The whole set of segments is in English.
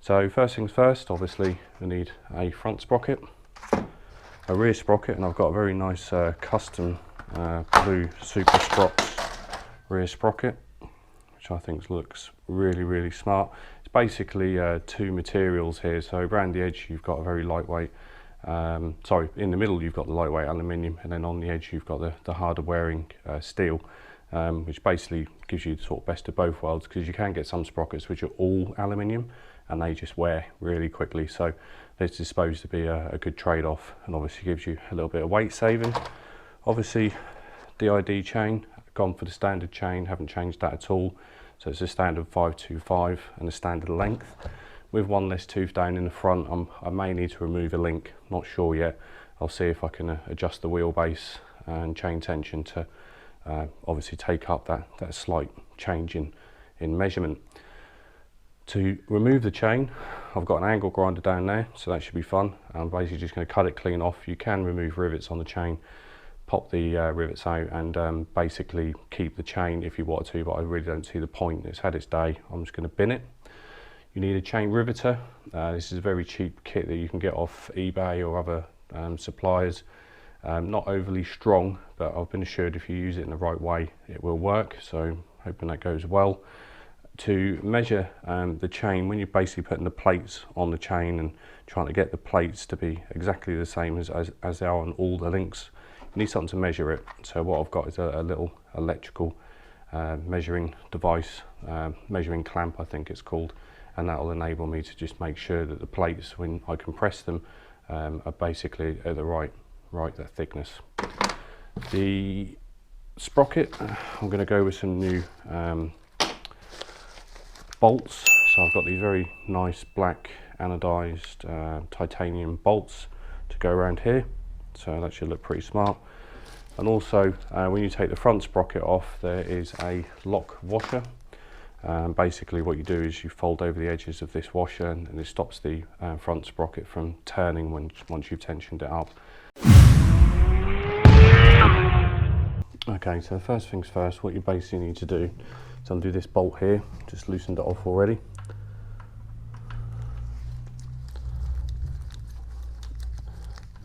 So first things first, obviously we need a front sprocket, a rear sprocket, and I've got a very nice custom blue Super Sprox rear sprocket, which I think looks really smart. It's basically two materials here. So around the edge you've got a very lightweight, sorry, in the middle you've got the lightweight aluminium, and then on the edge you've got the harder wearing steel, which basically gives you the sort of best of both worlds, because you can get some sprockets which are all aluminium and they just wear really quickly. So this is supposed to be a good trade-off, and obviously gives you a little bit of weight saving. Obviously DID chain, gone for the standard chain, haven't changed that at all. So it's a standard 525 and a standard length. With one less tooth down in the front, I may need to remove a link, not sure yet. I'll see if I can adjust the wheelbase and chain tension to obviously take up that slight change in measurement. To remove the chain, I've got an angle grinder down there, so that should be fun. I'm basically just going to cut it clean off. You can remove rivets on the chain, pop the rivets out, and basically keep the chain if you want to, but I really don't see the point. It's had its day. I'm just going to bin it. You need a chain riveter. This is a very cheap kit that you can get off eBay or other suppliers. Not overly strong, but I've been assured if you use it in the right way it will work, so hoping that goes well. To measure the chain, when you're basically putting the plates on the chain and trying to get the plates to be exactly the same as they are on all the links, you need something to measure it. So what I've got is a little electrical measuring device, measuring clamp I think it's called, and that will enable me to just make sure that the plates, when I compress them, are basically at the right thickness. The sprocket, I'm going to go with some new bolts. So I've got these very nice black anodized titanium bolts to go around here, so that should look pretty smart. And also when you take the front sprocket off, there is a lock washer. Basically what you do is you fold over the edges of this washer, and it stops the front sprocket from turning once you've tensioned it up. Okay, so first things first, what you basically need to do is undo this bolt here. Just loosened it off already.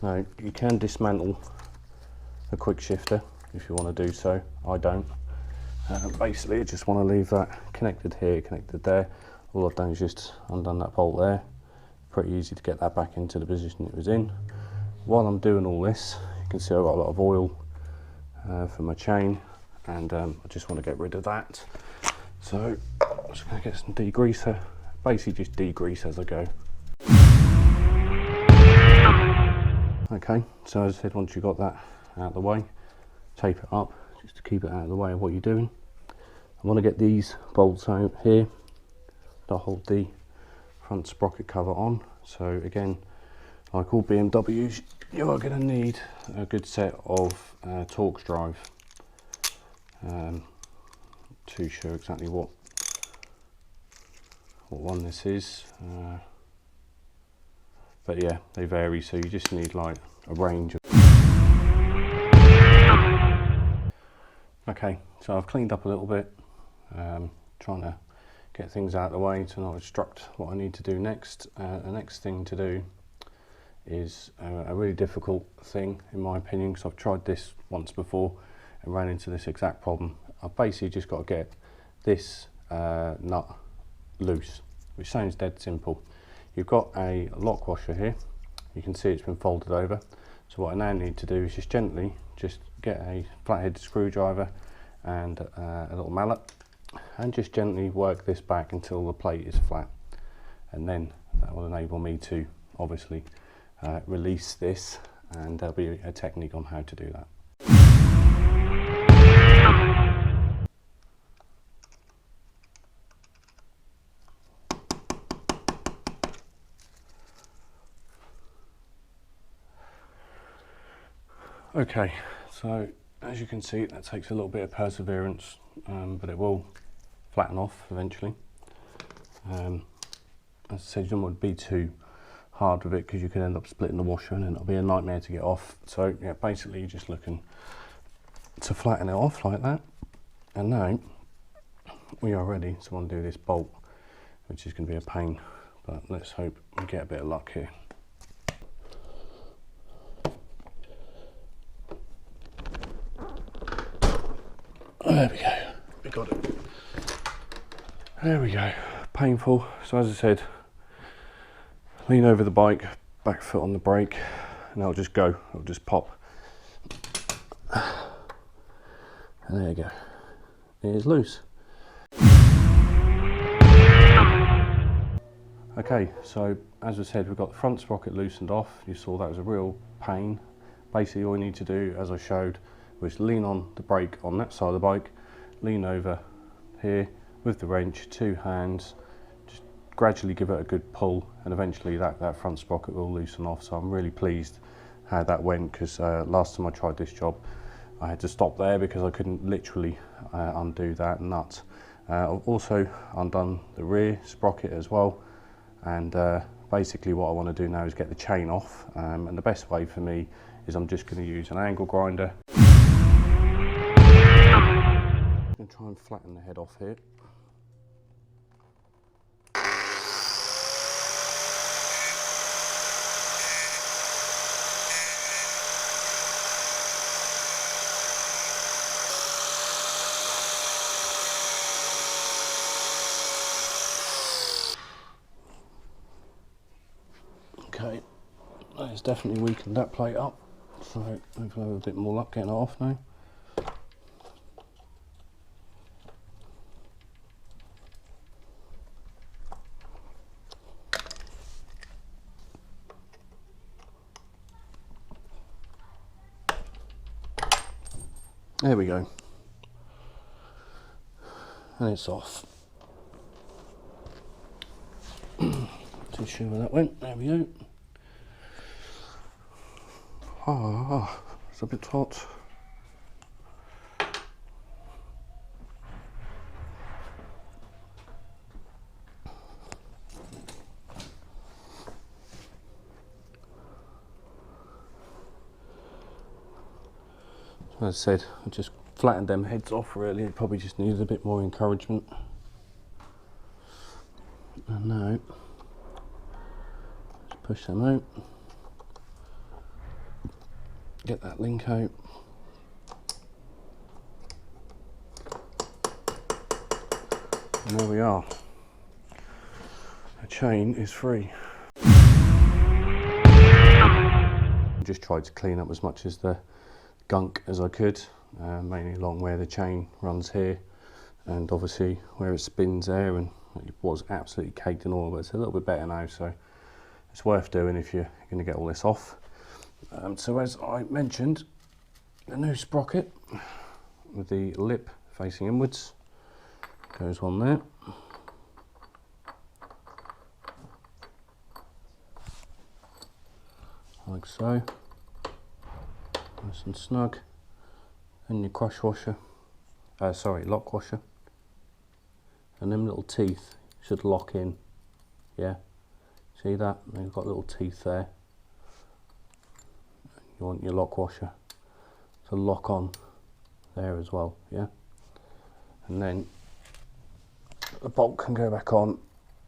Now you can dismantle a quick shifter if you want to do so. I don't. Basically I just want to leave that connected here, connected there. All I've done is just undone that bolt there. Pretty easy to get that back into the position it was in. While I'm doing all this, you can see I've got a lot of oil for my chain, and I just want to get rid of that. So I'm just going to get some degreaser, basically just degrease as I go. Okay, so as I said, once you've got that out of the way, tape it up just to keep it out of the way of what you're doing. I want to get these bolts out here to hold the front sprocket cover on. So again, like all BMWs, you are going to need a good set of Torx drive. Too sure exactly what one this is, but yeah, they vary, so you just need like a range of. Okay, so I've cleaned up a little bit, trying to get things out of the way to not obstruct what I need to do next. The next thing to do is a really difficult thing in my opinion, because I've tried this once before and ran into this exact problem. I've basically just got to get this nut loose, which sounds dead simple. You've got a lock washer here, you can see it's been folded over. So what I now need to do is just gently get a flathead screwdriver and a little mallet, and just gently work this back until the plate is flat, and then that will enable me to obviously release this, and there'll be a technique on how to do that. Okay, so as you can see, that takes a little bit of perseverance, but it will flatten off eventually. As I said, you don't want to be too hard with it, because you can end up splitting the washer and it'll be a nightmare to get off. So yeah, basically you're just looking to flatten it off like that. And now we are ready to undo this bolt, which is going to be a pain but let's hope we get a bit of luck here. There we go, we got it. There we go, painful. So as I said, lean over the bike, back foot on the brake, and it'll just go, it'll just pop. And there you go, it is loose. Okay, so as I said, we've got the front sprocket loosened off. You saw that was a real pain. Basically all you need to do, as I showed, was lean on the brake on that side of the bike, lean over here with the wrench, 2 hands, just gradually give it a good pull, and eventually that front sprocket will loosen off. So I'm really pleased how that went, because last time I tried this job I had to stop there because I couldn't literally undo that nut. I've also undone the rear sprocket as well, and basically what I want to do now is get the chain off, and the best way for me is I'm just going to use an angle grinder. I'm going to try and flatten the head off here. Okay, that has definitely weakened that plate up, so hopefully I'll have a bit more luck getting it off now. There we go, and it's off. Too sure where that went. There we go. Ah, it's a bit hot. As I said, I just flattened them heads off really. It probably just needed a bit more encouragement. And now, just push them out. Get that link out. And there we are. The chain is free. I just tried to clean up as much as the gunk as I could, mainly along where the chain runs here, and obviously where it spins there, and it was absolutely caked in oil, but it's a little bit better now, so it's worth doing if you're going to get all this off. So as I mentioned, the new sprocket with the lip facing inwards goes on there. Like so. Nice and snug. And your crush washer, lock washer. And them little teeth should lock in. Yeah, see that? They've got little teeth there. You want your lock washer to lock on there as well, yeah? And then the bolt can go back on,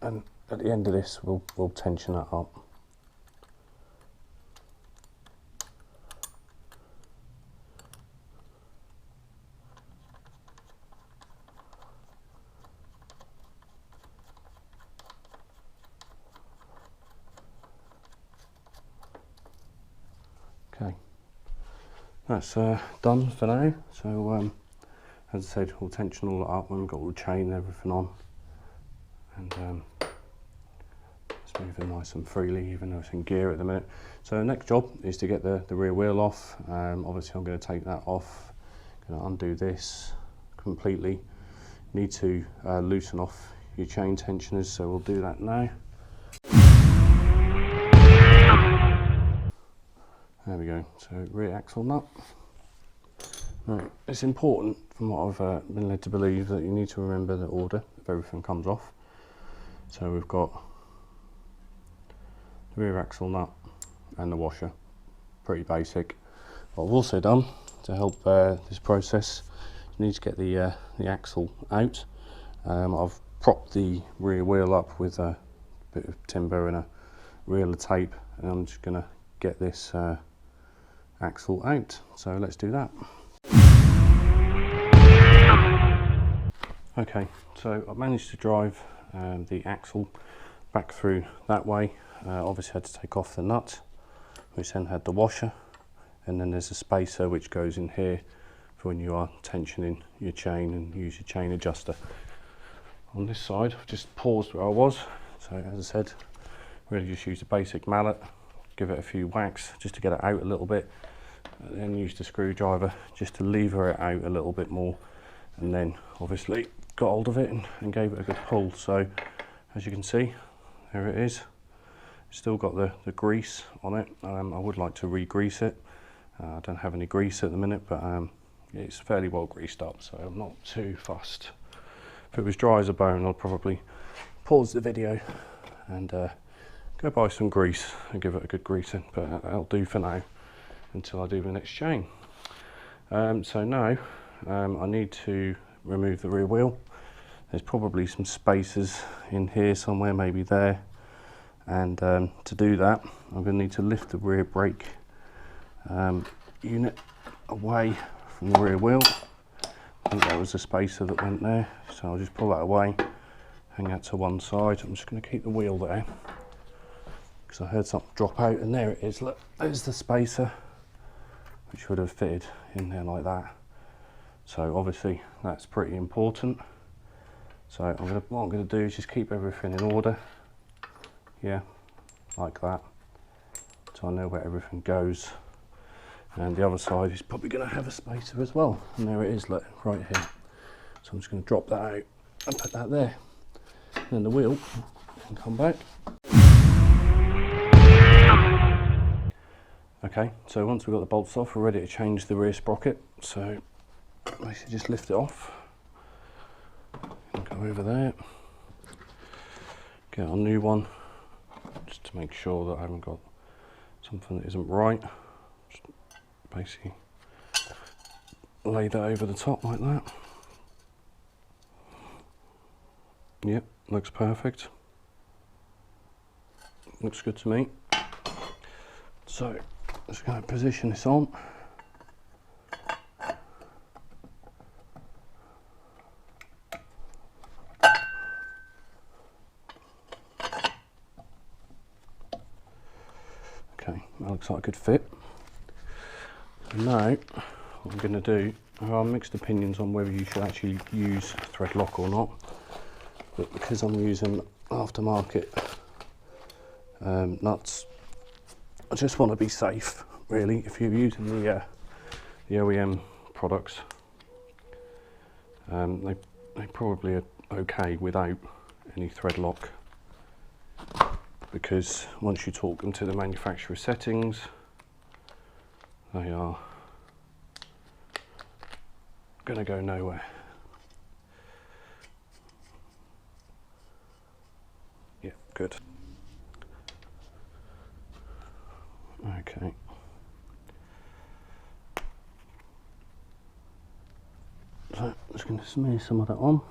and at the end of this we'll tension that up. Okay, that's done for now. So as I said, we'll tension all that up when we've got all the chain and everything on, and it's moving nice and freely, even though it's in gear at the minute. So the next job is to get the rear wheel off. Obviously I'm going to take that off, going to undo this completely. You need to loosen off your chain tensioners, so we'll do that now. There we go, so rear axle nut. Right, it's important, from what I've been led to believe, that you need to remember the order if everything comes off. So we've got the rear axle nut and the washer, pretty basic. What I've also done to help this process, you need to get the axle out. I've propped the rear wheel up with bit of timber and a reel of tape, and I'm just going to get this axle out. So let's do that. Okay, so I managed to drive the axle back through that way. Obviously had to take off the nut, which then had the washer, and then there's a spacer which goes in here for when you are tensioning your chain and use your chain adjuster. On this side, I've just paused where I was. So as I said, really just use a basic mallet, give it a few whacks just to get it out a little bit, and then use the screwdriver just to lever it out a little bit more, and then obviously got hold of it and gave it a good pull. So as you can see, there it is. Still got the grease on it. I would like to re-grease it. I don't have any grease at the minute, but it's fairly well greased up, so I'm not too fussed. If it was dry as a bone, I'd probably pause the video and go buy some grease and give it a good greasing, but that'll do for now until I do the next chain. So now I need to remove the rear wheel. There's probably some spacers in here somewhere, maybe there, and to do that I'm going to need to lift the rear brake unit away from the rear wheel. I think that was the spacer that went there, so I'll just pull that away, hang that to one side. I'm just going to keep the wheel there because I heard something drop out, and there it is. Look, there's the spacer, which would have fitted in there like that. So obviously that's pretty important. So what I'm going to do is just keep everything in order, yeah, like that, so I know where everything goes. And the other side is probably going to have a spacer as well, and there it is, look, right here. So I'm just going to drop that out and put that there, and then the wheel can come back. Okay, so once we've got the bolts off, we're ready to change the rear sprocket. So basically just lift it off and go over there, get our new one, just to make sure that I haven't got something that isn't right. Just basically lay that over the top like that. Yep, looks perfect. Looks good to me. So just going to position this on. Okay, that looks like a good fit. And now, what I'm going to do, there are mixed opinions on whether you should actually use thread lock or not, but because I'm using aftermarket nuts, I just want to be safe, really. If you're using the OEM products, they probably are okay without any thread lock, because once you talk them to the manufacturer settings, they are going to go nowhere. Yeah, good. Okay. So I'm just going to smear some of that on.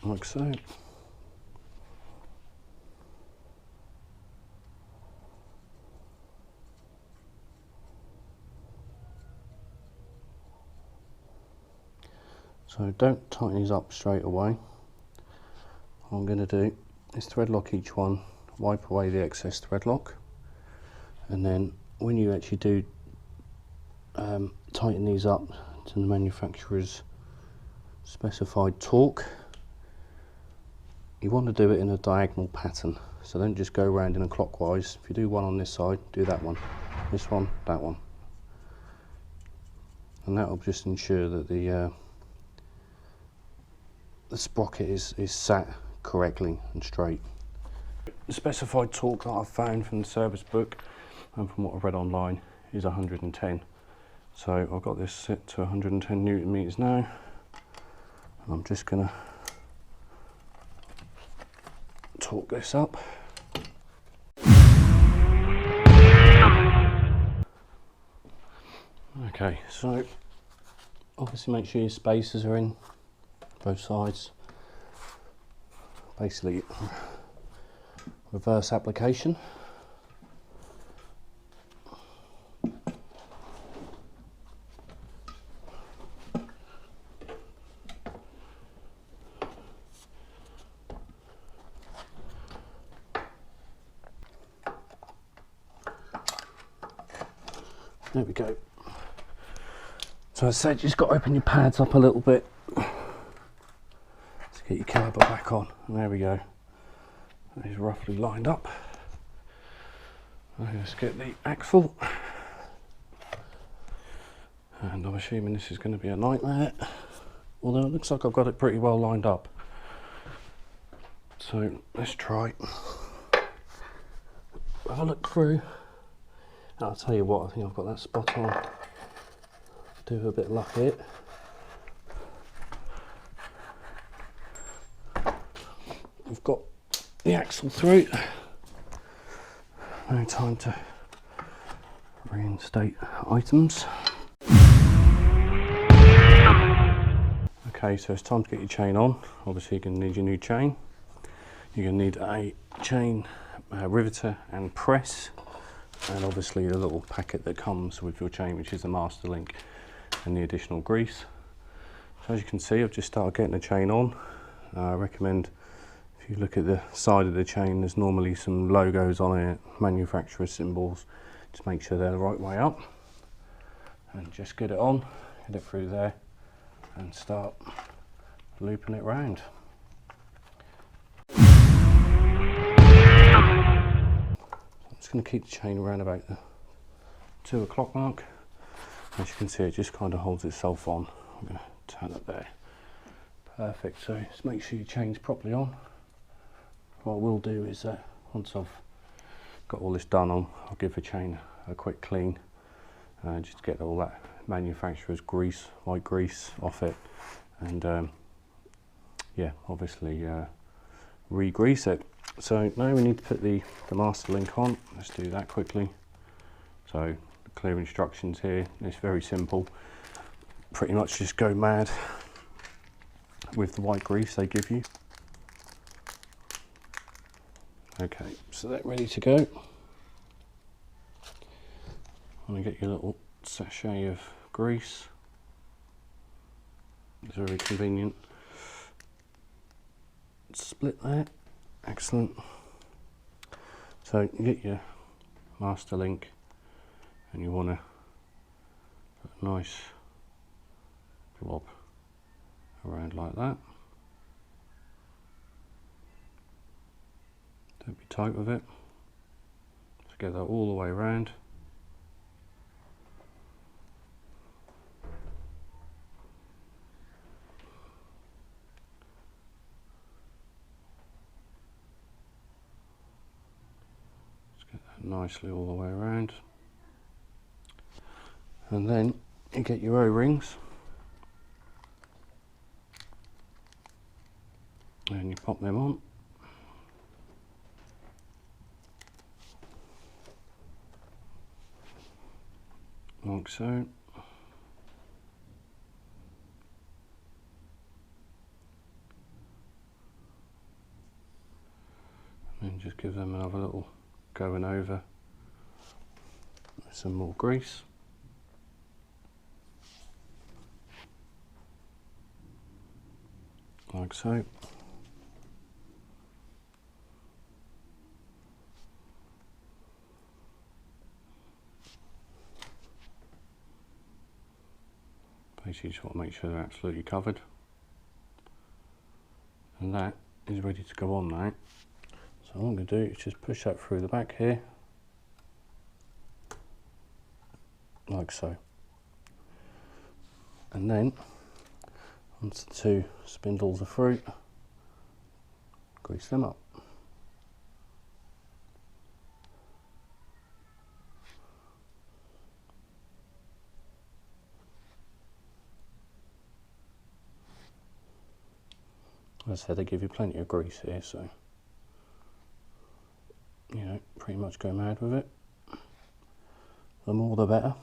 Like so. So don't tighten these up straight away. What I'm going to do is thread lock each one, wipe away the excess thread lock, and then when you actually do tighten these up to the manufacturer's specified torque, you want to do it in a diagonal pattern. So don't just go around in a clockwise. If you do one on this side, do that one, this one, that one, and that will just ensure that the sprocket is sat correctly and straight. The specified torque that I've found from the service book and from what I've read online is 110. So I've got this set to 110 Newton meters now, and I'm just going to torque this up. Okay, so obviously make sure your spacers are in both sides. Basically reverse application. There we go. So as I said, you just got to open your pads up a little bit to get your caliper back on. And there we go. That is roughly lined up. Let's get the axle. And I'm assuming this is going to be a nightmare, although it looks like I've got it pretty well lined up. So let's try. Have a look through. I'll tell you what, I think I've got that spot on. Do a bit of luck here. We've got the axle through. No time to reinstate items. Okay, so it's time to get your chain on. Obviously you're going to need your new chain. You're going to need a chain riveter and press, and obviously the little packet that comes with your chain, which is the master link and the additional grease. So as you can see, I've just started getting the chain on. I recommend, if you look at the side of the chain, there's normally some logos on it, manufacturer symbols. Just make sure they're the right way up, and just get it on, get it through there, and start looping it round. I'm just going to keep the chain around about the 2 o'clock mark. As you can see, it just kind of holds itself on. I'm going to turn it there. Perfect. So just make sure your chain's properly on. What I will do is once I've got all this done, I'll give the chain a quick clean, just to get all that manufacturer's grease, white grease off it, and yeah, obviously re-grease it. So now we need to put the master link on. Let's do that quickly. So the clear instructions here, it's very simple. Pretty much just go mad with the white grease they give you. Okay, so that's ready to go. I'm going to get your little sachet of grease. It's very convenient. Split that. Excellent. So you get your master link, and you want to put a nice blob around like that. Don't be tight with it. Just get that all the way around. Just get that nicely all the way around. And then you get your O-rings. And you pop them on. Like so. And just give them another little going over with some more grease. Like so. Basically just want to make sure they're absolutely covered. And that is ready to go on now. So what I'm going to do is just push that through the back here. Like so. And then once the 2 spindles are through, grease them up. As I said, they give you plenty of grease here, so you know, pretty much go mad with it. The more the better.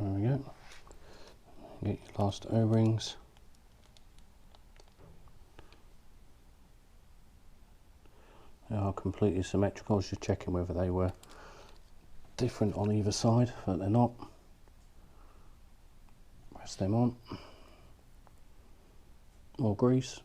There we go. Get your last O-rings. They are completely symmetrical. I was just checking whether they were different on either side, but they're not. Press them on. More grease.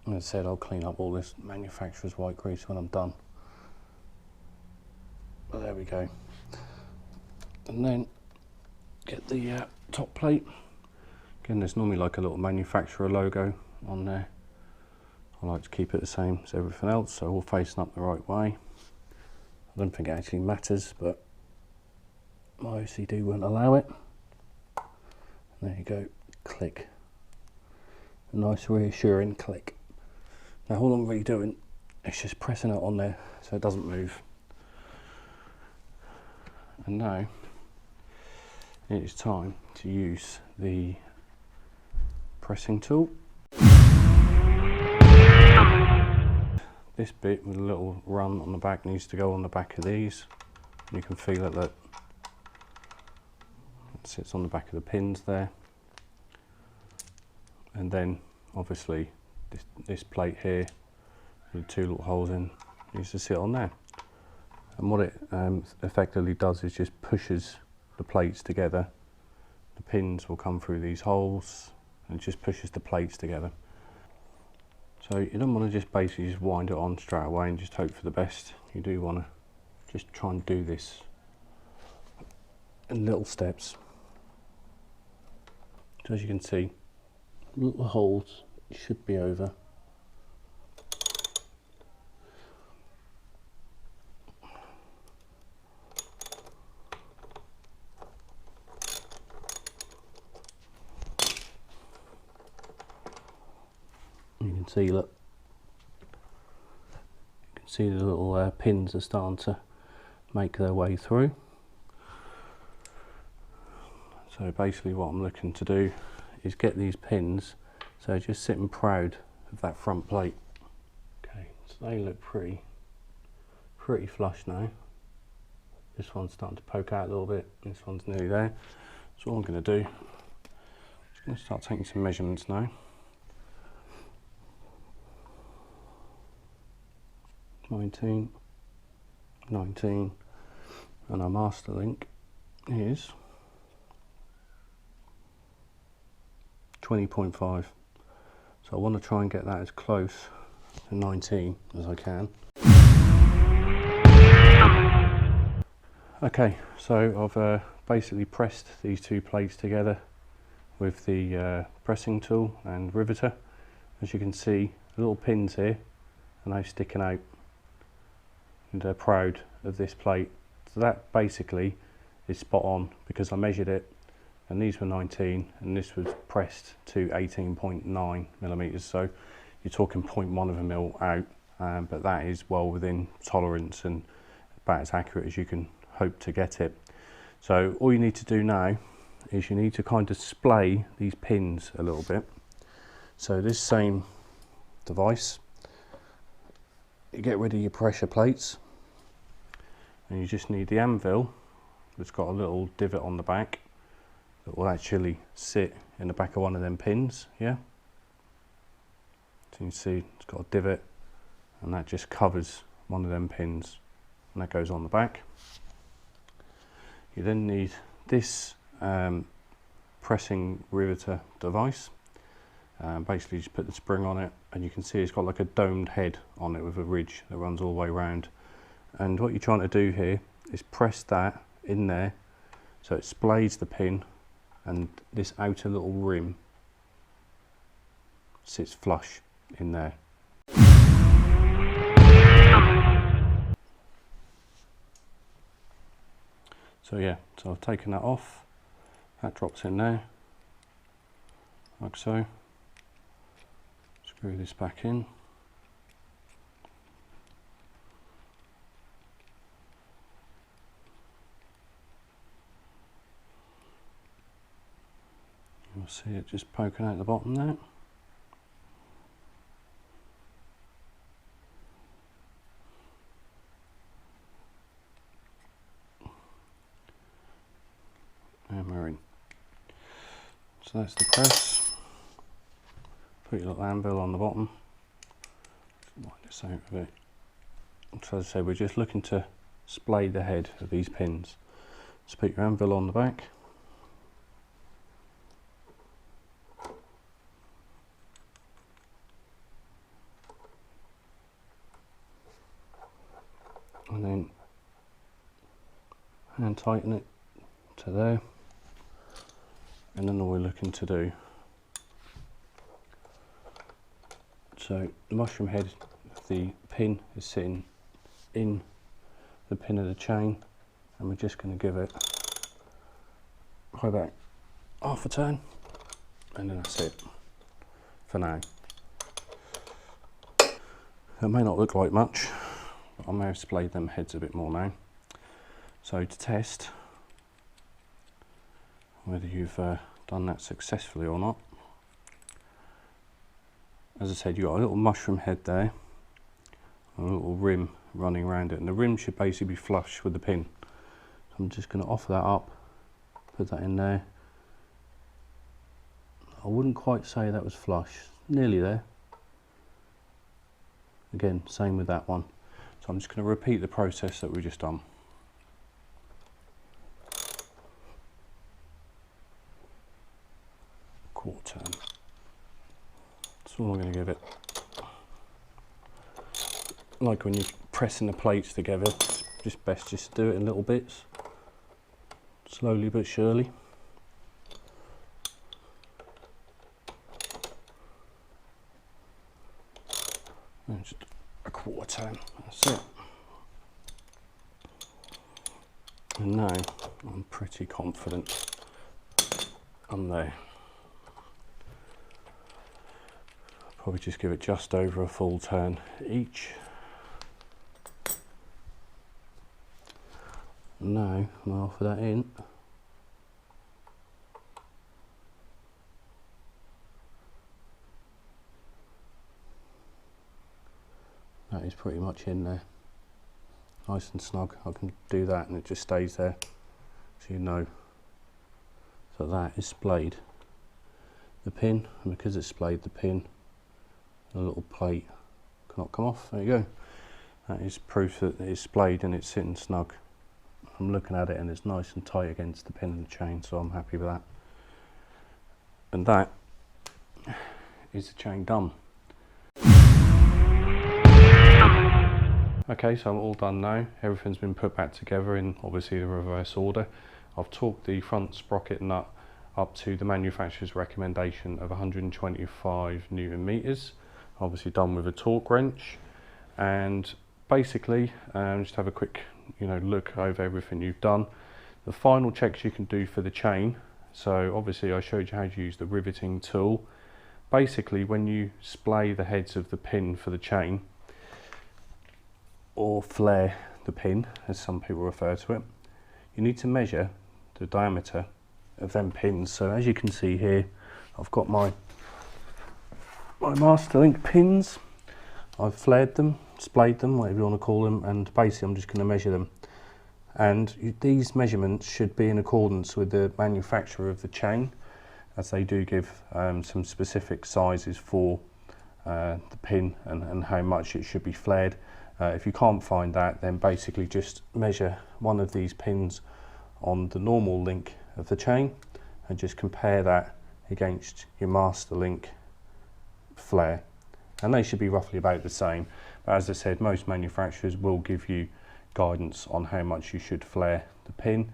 As I said, I'll clean up all this manufacturer's white grease when I'm done. But there we go. And then get the top plate. Again, there's normally like a little manufacturer logo on there. I like to keep it the same as everything else, so all facing up the right way. I don't think it actually matters, but my OCD won't allow it. There you go, click. A nice reassuring click. Now all I'm really doing is just pressing it on there so it doesn't move. And now it is time to use the pressing tool. This bit with a little run on the back needs to go on the back of these. You can feel it that it sits on the back of the pins there. And then obviously this plate here with two little holes in needs to sit on there. And what it effectively does is just pushes the plates together. The pins will come through these holes and it just pushes the plates together. So you don't want to just basically just wind it on straight away and just hope for the best. You do want to just try and do this in little steps. So as you can see, little holes should be over. You can see, look, you can see the little pins are starting to make their way through. So basically what I'm looking to do is get these pins so just sitting proud of that front plate. Okay, so they look pretty flush now. This one's starting to poke out a little bit, this one's nearly there. So what I'm going to do, I'm just going to start taking some measurements now. 19, 19, and our master link is 20.5. So I want to try and get that as close to 19 as I can. Okay, so I've basically pressed these two plates together with the pressing tool and riveter. As you can see, the little pins here are now sticking out, and they're proud of this plate. So that basically is spot on because I measured it, and these were 19 and this was pressed to 18.9 millimeters. So you're talking 0.1 of a mil out, but that is well within tolerance and about as accurate as you can hope to get it. So all you need to do now is you need to kind of splay these pins a little bit. So this same device, you get rid of your pressure plates and you just need the anvil that's got a little divot on the back that will actually sit in the back of one of them pins. Yeah, so you can see it's got a divot and that just covers one of them pins and that goes on the back. You then need this pressing riveter device. Basically just put the spring on it and you can see it's got like a domed head on it with a ridge that runs all the way around. And what you're trying to do here is press that in there so it splays the pin and this outer little rim sits flush in there. So yeah, so I've taken that off, that drops in there, like so. Just Screw this back in. You'll see it just poking out the bottom there. And we're in. So that's the press. Put your little anvil on the bottom. Wind this out a bit. So as I say, we're just looking to splay the head of these pins. So put your anvil on the back. And then hand tighten it to there. And then all we're looking to do, so the mushroom head of the pin is sitting in the pin of the chain, and we're just going to give it about half a turn, and then that's it for now. It may not look like much, but I may have splayed them heads a bit more now. So to test whether you've done that successfully or not, as I said, you've got a little mushroom head there, a little rim running around it, and the rim should basically be flush with the pin. So I'm just going to offer that up, put that in there. I wouldn't quite say that was flush, nearly there. Again, same with that one. So I'm just going to repeat the process that we just done. Quarter turn. That's all I'm going to give it. Like when you're pressing the plates together, it's just best just do it in little bits, slowly but surely. And just a quarter turn, that's it. And now I'm pretty confident I'm there. Probably just give it just over a full turn each. And now I'm going to offer that in. That is pretty much in there, nice and snug. I can do that and it just stays there, so you know that that is splayed. The pin, and because it's splayed the pin, the little plate cannot come off. There you go. That is proof that it is splayed and it's sitting snug. I'm looking at it and it's nice and tight against the pin and the chain, so I'm happy with that. And that is the chain done. Okay, so I'm all done now. Everything's been put back together in obviously the reverse order. I've torqued the front sprocket nut up to the manufacturer's recommendation of 125 Newton meters. Obviously done with a torque wrench, and basically just have a quick look over everything you've done. The final checks you can do for the chain. So obviously I showed you how to use the riveting tool. Basically when you splay the heads of the pin for the chain, or flare the pin as some people refer to it, you need to measure the diameter of them pins. So as you can see here, I've got my master link pins. I've flared them, splayed them, whatever you want to call them, and basically I'm just going to measure them. And these measurements should be in accordance with the manufacturer of the chain, as they do give some specific sizes for the pin and how much it should be flared. If you can't find that, then basically just measure one of these pins on the normal link of the chain and just compare that against your master link flare, and they should be roughly about the same. But as I said, most manufacturers will give you guidance on how much you should flare the pin,